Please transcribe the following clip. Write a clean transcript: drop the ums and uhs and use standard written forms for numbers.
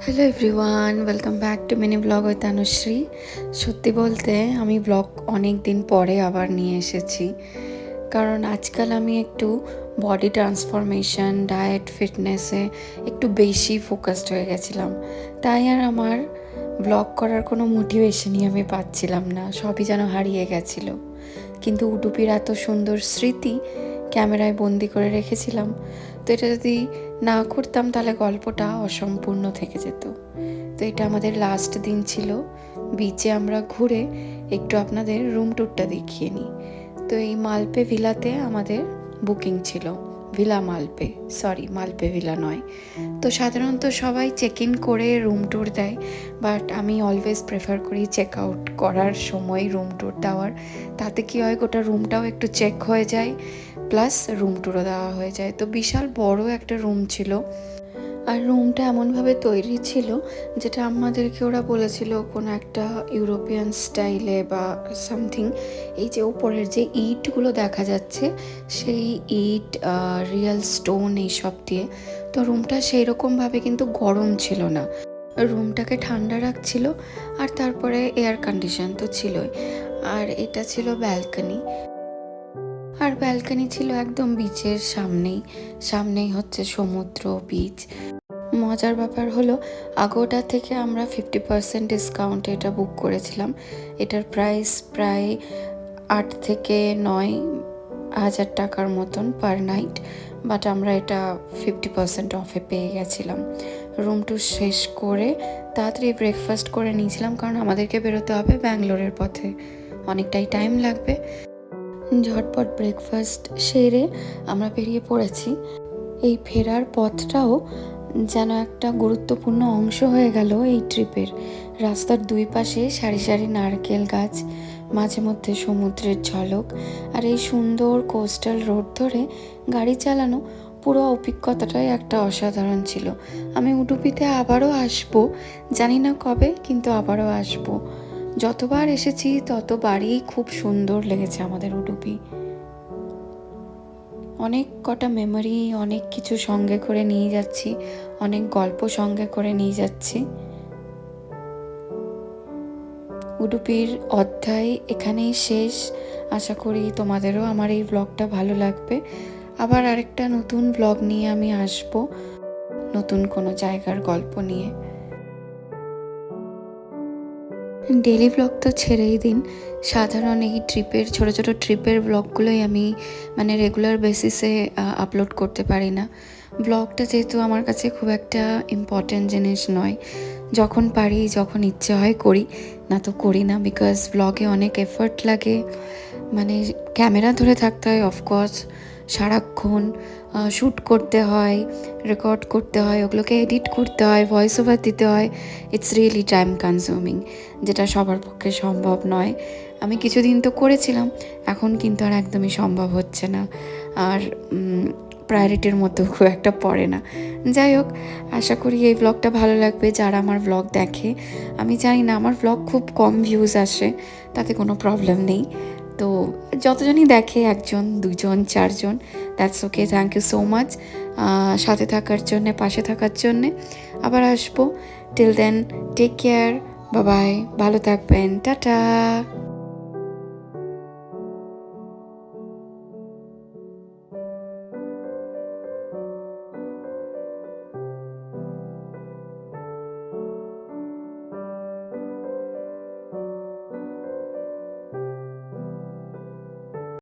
Hello everyone, welcome back to mini blog with Anushree. সত্যি বলতে আমি ব্লগ অনেক দিন পরে আবার নিয়ে এসেছি, কারণ আজকাল আমি একটু বডি ট্রান্সফরমেশন, ডায়েট, ফিটনেসে একটু বেশি ফোকাসড হয়ে গেছিলাম। তাই আর আমার ব্লগ করার কোনো মোটিভেশনই আমি পাচ্ছিলাম না, সবই যেন হারিয়ে গেছিলো। কিন্তু উডুপির এত সুন্দর স্মৃতি ক্যামেরায় বন্দি করে রেখেছিলাম, তো এটা যদি না করতাম তাহলে গল্পটা অসম্পূর্ণ থেকে যেত। তো এটা আমাদের লাস্ট দিন ছিল। বিচে আমরা ঘুরে একটু আপনাদের রুম ট্যুরটা দেখিয়ে নিই। তো এই মালপে ভিলাতে আমাদের বুকিং ছিল। Villa Malpe, sorry Malpe villa নয়। তো সাধারণত সবাই চেক ইন করে রুম ট্যুর দেয়, বাট আমি অলওয়েজ প্রেফার করি চেক আউট করার সময় রুম ট্যুর দেওয়ার। তাতে কী হয়, গোটা রুমটাও একটু চেক হয়ে যায়, প্লাস রুম ট্যুরও দেওয়া হয়ে যায়। তো বিশাল বড় একটা রুম ছিল, আর রুমটা এমনভাবে তৈরি ছিল যেটা আমাদেরকে ওরা বলেছিল কোনো একটা ইউরোপিয়ান স্টাইলে বা সামথিং। এই যে উপরের যে ইটগুলো দেখা যাচ্ছে, সেই ইট, রিয়েল স্টোন, এইসব দিয়ে। তো রুমটা সেই রকমভাবে কিন্তু গরম ছিল না, রুমটাকে ঠান্ডা রাখছিল। আর তারপরে এয়ার কন্ডিশন তো ছিলই। আর এটা ছিল ব্যালকনি, আর ব্যালকনি ছিল একদম বিচের সামনেই হচ্ছে সমুদ্র, বিচ। মজার ব্যাপার হলো, আগোটা থেকে আমরা 50% ডিসকাউন্টে এটা বুক করেছিলাম। এটার প্রাইস প্রায় 8 থেকে 9 হাজার টাকার মতন পার নাইট, বাট আমরা এটা 50% অফে পেয়ে গেছিলাম। রুম টুর শেষ করে তাড়াতাড়ি ব্রেকফাস্ট করে নিয়েছিলাম, কারণ আমাদেরকে বেরোতে হবে ব্যাঙ্গালোরের পথে, অনেকটাই টাইম লাগবে। ঝটপট ব্রেকফাস্ট সেরে আমরা বেরিয়ে পড়েছি। এই ফেরার পথটাও যেন একটা গুরুত্বপূর্ণ অংশ হয়ে গেল এই ট্রিপের। রাস্তার দুই পাশে সারি সারি নারকেল গাছ, মাঝে মধ্যে সমুদ্রের ঝলক, আর এই সুন্দর কোস্টাল রোড ধরে গাড়ি চালানো, পুরো অভিজ্ঞতাটাই একটা অসাধারণ ছিল। আমি উডুপিতে আবারও আসবো, জানি না কবে, কিন্তু আবারও আসবো। যতবার এসেছি ততবারই খুব সুন্দর লেগেছে আমাদের উডুপি। অনেক কটা মেমোরি, অনেক কিছু সঙ্গে করে নিয়ে যাচ্ছি, অনেক গল্প সঙ্গে করে নিয়ে যাচ্ছি। উডুপির অধ্যায় এখানেই শেষ। আশা করি তোমাদেরও আমার এই ব্লগটা ভালো লাগবে। আবার আরেকটা নতুন ব্লগ নিয়ে আমি আসব, নতুন কোনো জায়গার গল্প নিয়ে। ডেলি ব্লগ তো ছেড়েই দিন, সাধারণ এই ট্রিপের ছোটো ছোটো ট্রিপের ব্লগগুলোই আমি রেগুলার বেসিসে আপলোড করতে পারি না। ব্লগটা যেহেতু আমার কাছে খুব একটা ইম্পর্ট্যান্ট জিনিস নয়, যখন পারি, যখন ইচ্ছে হয় করি, না তো করি না। বিকজ ব্লগে অনেক এফর্ট লাগে, ক্যামেরা ধরে থাকতে হয় অফকোর্স, সারাক্ষণ শ্যুট করতে হয়, রেকর্ড করতে হয়, ওগুলোকে এডিট করতে হয়, ভয়েস ওভার দিতে হয়। ইটস রিয়েলি টাইম কনজিউমিং, যেটা সবার পক্ষে সম্ভব নয়। আমি কিছুদিন তো করেছিলাম, এখন কিন্তু আর একদমই সম্ভব হচ্ছে না, আর প্রায়োরিটির মধ্যে খুব একটা পড়ে না। যাই হোক, আশা করি এই ব্লগটা ভালো লাগবে যারা আমার ব্লগ দেখে। আমি জানি না, আমার ব্লগ খুব কম ভিউজ আসে, তাতে কোনো প্রবলেম নেই। তো যতজনই দেখে, 1জন 2জন 4জন, that's okay. Thank you so much সাথে থাকার জন্যে, পাশে থাকার জন্যে। আবার আসবো। Till then, take care, bye bye, ভালো থাকবেন, টাটা।